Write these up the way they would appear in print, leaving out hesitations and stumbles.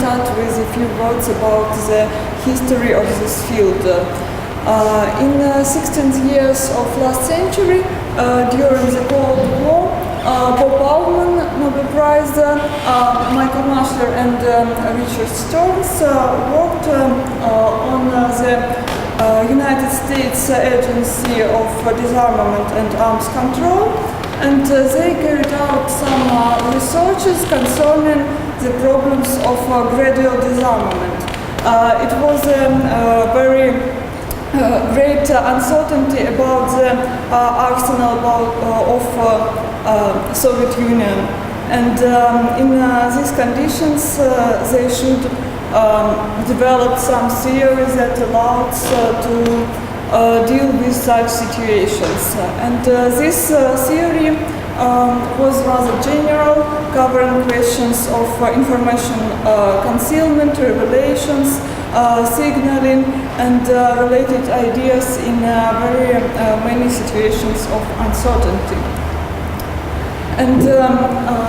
start with a few words about the history of this field. In the 16th years of last century, during the Cold War, Bob Altman, Nobel Prize, Michael Masher and Richard Stearns worked on the United States Agency of Disarmament and Arms Control, and they carried out some researches concerning the problems of gradual disarmament. It was a very great uncertainty about the arsenal of Soviet Union, and in these conditions they should develop some theories that allowed to deal with such situations. And this theory was rather general, covering questions of information concealment, revelations, signaling, and related ideas in very many situations of uncertainty. And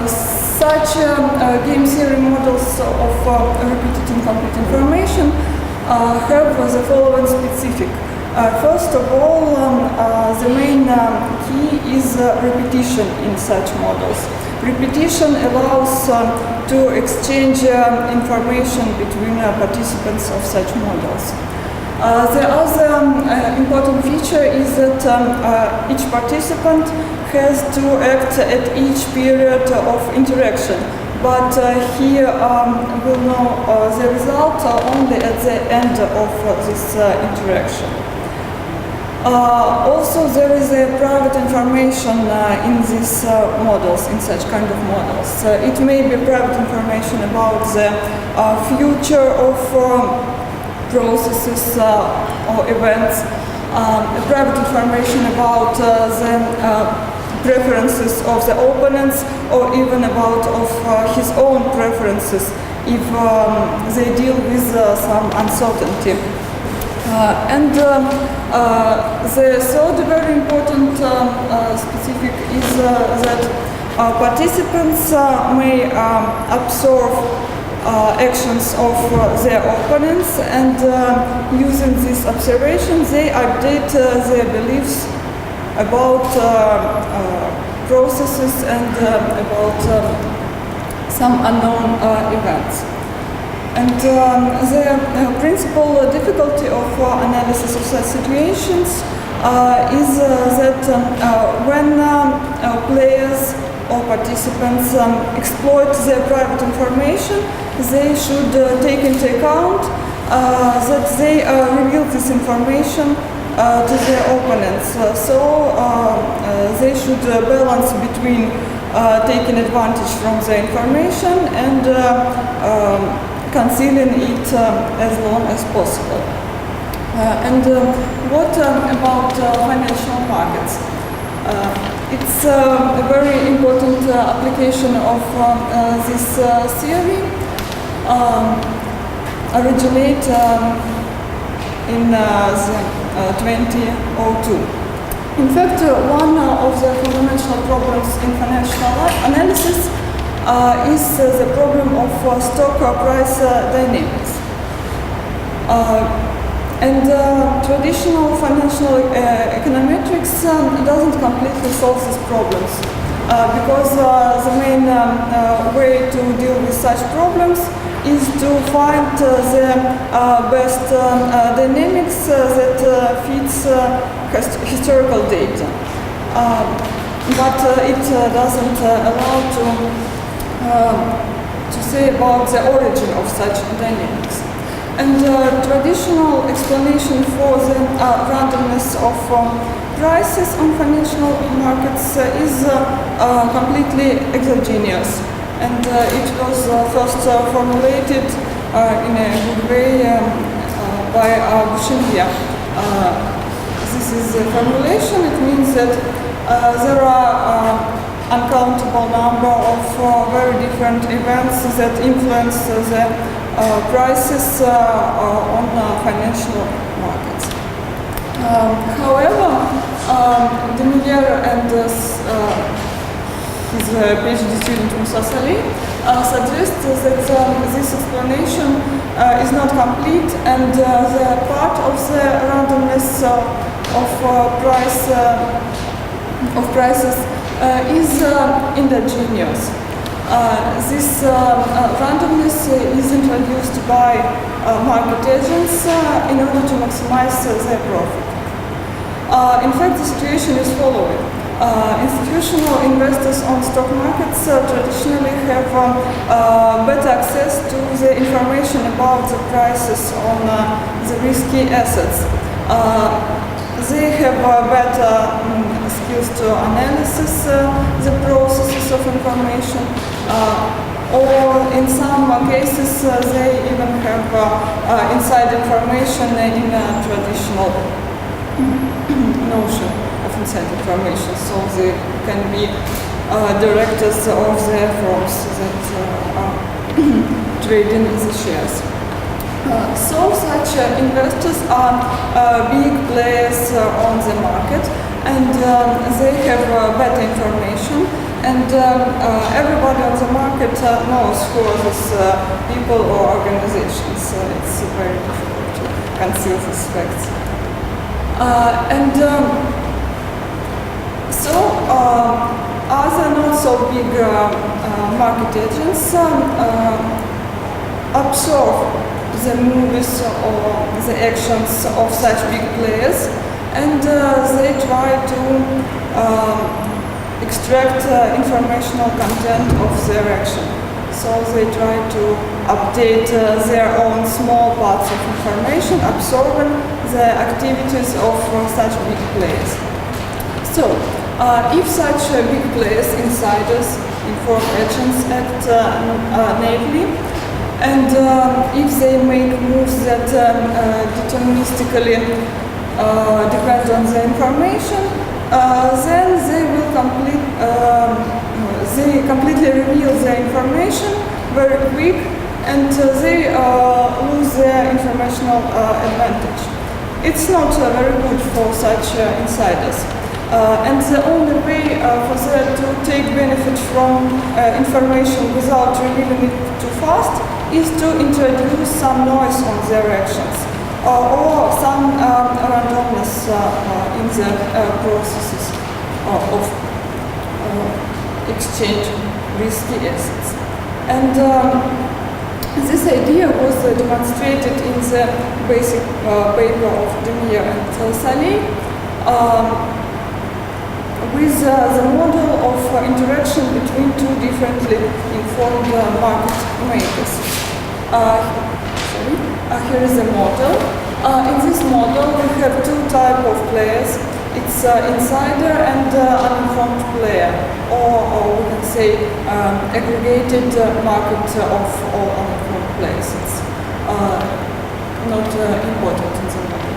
such game theory models of repeated incomplete information have the following specific. First of all, the main key is repetition in such models. Repetition allows to exchange information between participants of such models. The other important feature is that each participant has to act at each period of interaction, but he will know the result only at the end of this interaction. Also, there is a private information in these models, in such kind of models. It may be private information about the future of processes or events, private information about the preferences of the opponents, or even about of his own preferences if they deal with some uncertainty. And the third very important specific is that participants may observe actions of their opponents, and using this observation they update their beliefs about processes and about some unknown events. And the principal difficulty of analysis of such situations is that when players or participants exploit their private information, they should take into account that they reveal this information to their opponents. So they should balance between taking advantage from the information and concealing it as long as possible. And what about financial markets? It's a very important application of this theory, originate in the 2002. In fact, one of the fundamental problems in financial analysis is the problem of stock price dynamics. And traditional financial econometrics doesn't completely solve these problems because the main way to deal with such problems is to find the best dynamics that fits historical data. But it doesn't allow to say about the origin of such dynamics. And traditional explanation for the randomness of prices on financial markets is completely exogenous. And it was first formulated in a good way by Bouchinier. This is a formulation. It means that there are uncountable number of very different events that influence the prices on financial markets. However, Demilier and his PhD student Moussa Saleh suggests that this explanation is not complete, and the part of the randomness of prices is endogenous. This randomness is introduced by market agents in order to maximize their profit. In fact, the situation is following. Institutional investors on stock markets traditionally have better access to the information about the prices on the risky assets. They have better skills to analysis the processes of information, or in some cases they even have inside information in a traditional notion of inside information, so they can be directors of the firms that are trading the shares. So such investors are big players on the market, and they have better information, and everybody on the market knows who are these people or organizations. It's very difficult to conceal these facts. So other not so big market agents observe the movies or the actions of such big players, and they try to extract informational content of their action. So they try to update their own small parts of information, absorbing the activities of such big players. So if such big players, insiders, inform agents act naively, and if they make moves that deterministically depend on the information, then they completely reveal the information very quick, and they lose their informational advantage. It's not very good for such insiders. And the only way for them to take benefit from information without revealing it too fast is to introduce some noise on their actions or some randomness in the processes of exchange risky assets. And this idea was demonstrated in the basic paper of Demir and Saleh with the model of interaction between two differently informed market makers. Here is the model. In this model we have two types of players. It's insider and uninformed player, or we can say aggregated market of all uninformed players. It's not important in the model.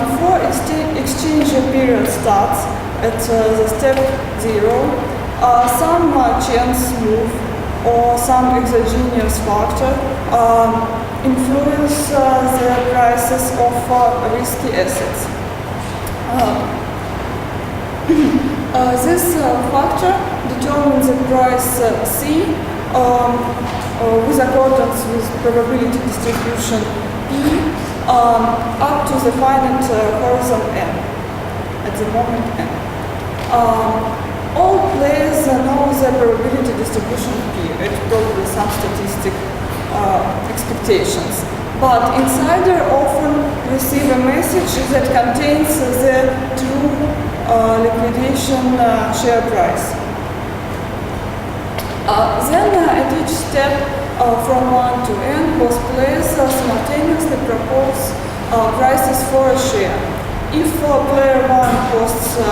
Before exchange period starts, at the step 0, some chance move or some exogenous factor influence the prices of risky assets. This factor determines the price C with accordance with probability distribution E up to the finite horizon n, at the moment n. All players know the probability distribution period, probably some statistic expectations. But insider often receive a message that contains the true liquidation share price. Then at each step from 1 to n, both players simultaneously propose prices for a share. If player 1 posts a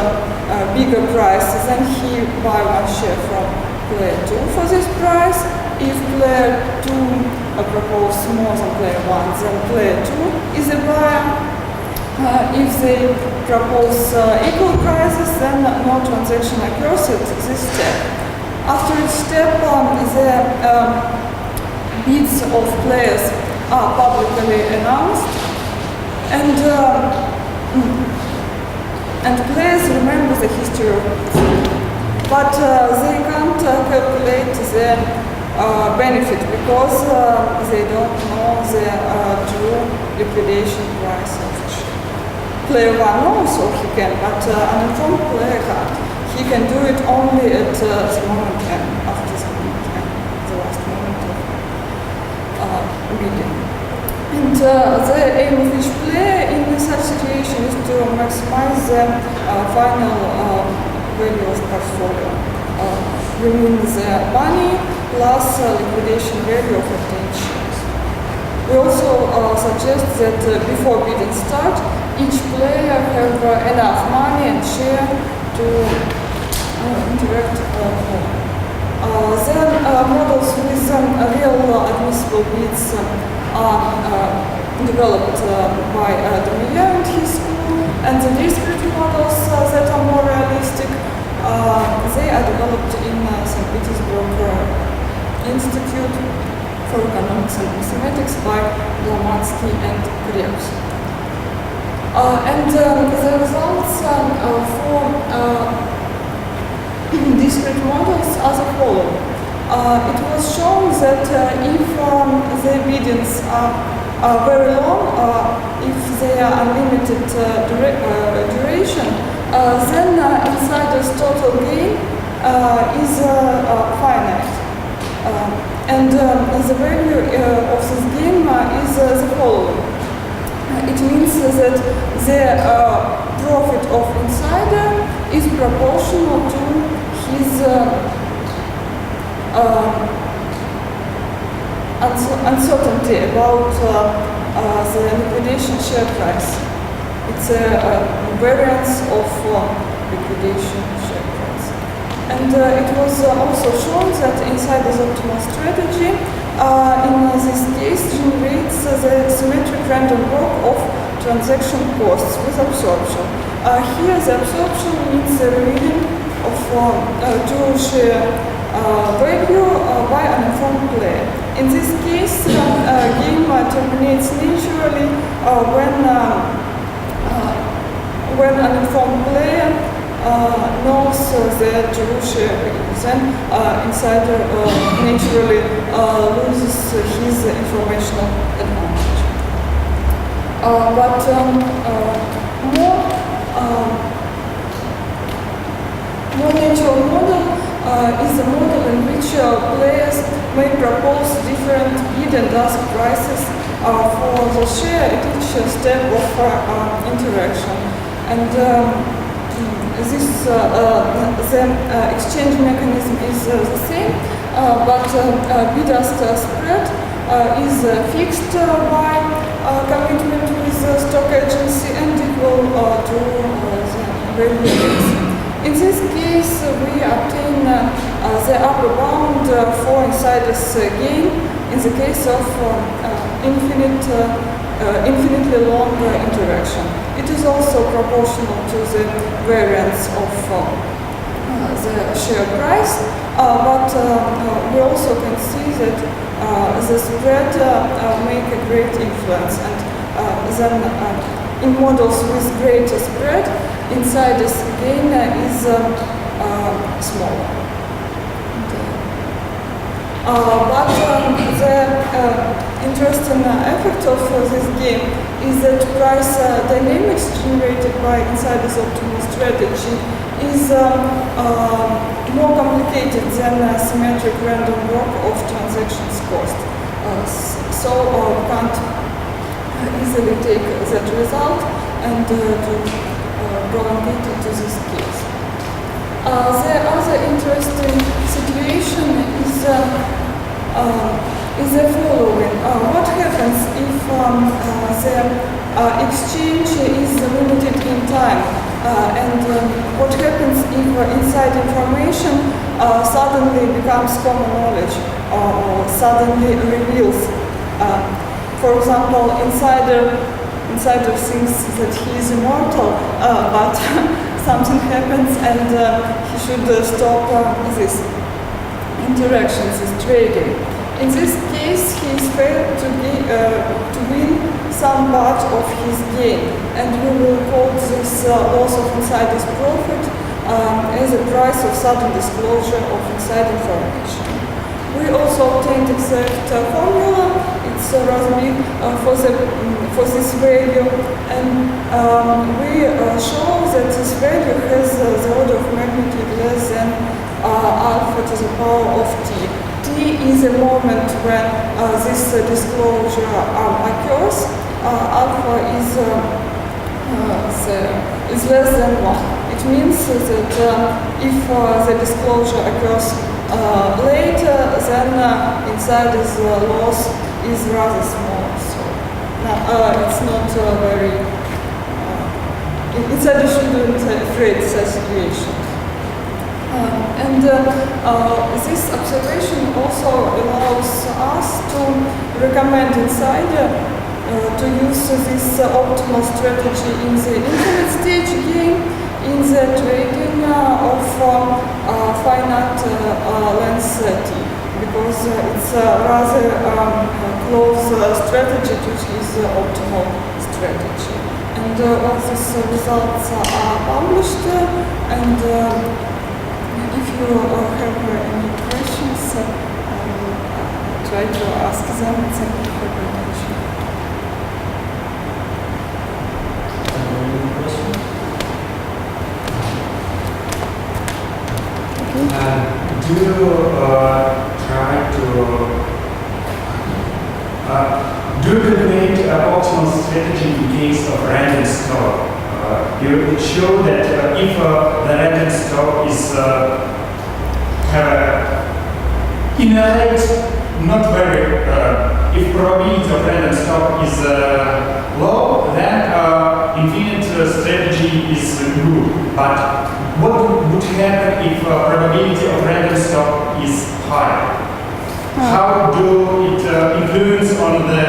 bigger price, then he buy one share from player 2 for this price. If player 2 proposes more than player 1, then player 2 is a buyer. If they propose equal prices, then no transaction occurs at this step. After each step, the bids of players are publicly announced, and players remember the history of it, but they can't calculate the benefit because they don't know the true liquidation price of the share. Player 1 knows what he can, but an informed player can't. He can do it only at the moment n, after the moment n, the last moment of bidding. And the aim of each player in such situation is to maximize the final value of portfolio. We mean the money plus liquidation value of obtained shares. We also suggest that before bidding start, each player have enough money and share to interact Then models with real admissible bids are developed by Dominier and his school, and the discrete models that are more realistic, they are developed in St. Petersburg Institute for Economics and Mathematics by Blavatsky and Krebs. And the results for discrete models are the following. It was shown that if the biddings are very long, if they are unlimited duration, then insider's total gain is finite. And the value of this game is the following. It means that the profit of insider is proportional to his uncertainty about the liquidation share price. It's a variance of liquidation share price. And it was also shown that insider's optimal strategy in this case generates the symmetric random walk of transaction costs with absorption. Here the absorption means the reading of true share value by an informed player. In this case, game terminates naturally when an informed player knows the true share value. Then insider naturally loses his informational advantage. But more natural model is a model in which players may propose different bid and ask prices for the share at each step of interaction. And the exchange mechanism is the same, but bid-ask spread is fixed by commitment with the stock agency and equal to the value. In this case, we obtain the upper bound for insider's gain in the case of infinitely long interaction. It is also proportional to the variance of the share price, but we also can see that the spread make a great influence, and then in models with greater spread, insider's gain is small. But the interesting effect of this game is that price dynamics generated by insider's optimal strategy is more complicated than a symmetric random walk of transactions cost. So we can't easily take that result and prolongate it to this case. The other interesting situation is the following. What happens if the exchange is limited in time? And what happens if inside information suddenly becomes common knowledge or suddenly reveals? For example, insider thinks that he is immortal, but something happens and he should stop this interaction, this trading. In this case, he is failed to win some part of his gain, and we will call this loss of insider's profit as a price of sudden disclosure of inside information. We also obtained exact formula. It's rather big for this value, and we show that this value has the order of magnitude less than alpha to the power of t. T is a moment when this disclosure occurs. Alpha is less than 1. It means that if the disclosure occurs later, then insider's loss is rather small. So it's not very. Insider shouldn't afraid such situation. And this observation also allows us to recommend insider to use this optimal strategy in the infinite stage game, in the trading of finite length t, because it's a rather close strategy to his optimal strategy. And once these results are published, and if you have any questions, I will try to ask them. Thank you for your attention. Any questions? Do you try to do you calculate an optimal strategy in case of random stock? You show that if the random stock is inherent, not very, if probability of random stock is low, then infinite strategy is good. But what would happen if probability of random stock is high? How do it influence on the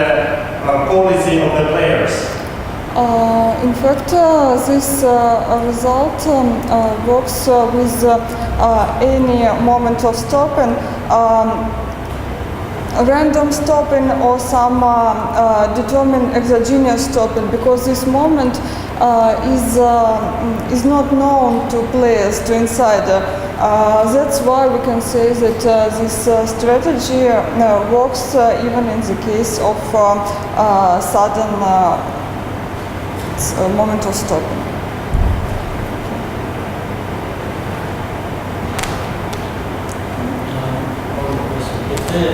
policy of the players? In fact, this result works with any moment of stopping, random stopping or some determined exogenous stopping, because this moment is not known to players, to insider. That's why we can say that this strategy works even in the case of sudden moment of stopping. If the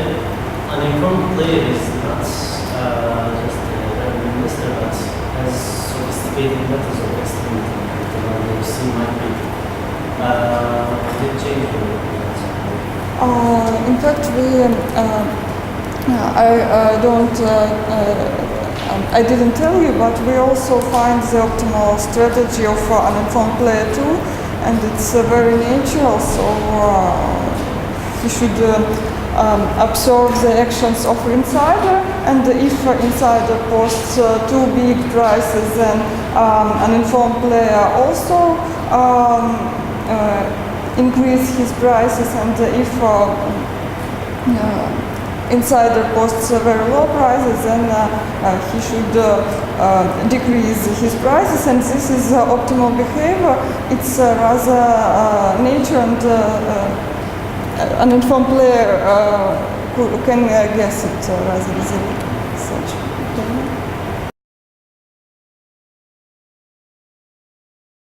uninformed player is not just a random investor, but has sophisticated methods of estimating the value of C might be, did it change the in fact, I didn't tell you, but we also find the optimal strategy of uninformed player too, and it's very natural, so he should observe the actions of insider, and if insider posts too big prices, then uninformed player also increase his prices, and if insider posts very low prices, then he should decrease his prices, and this is optimal behavior. It's rather nature, and uninformed player can guess it rather easily. Such.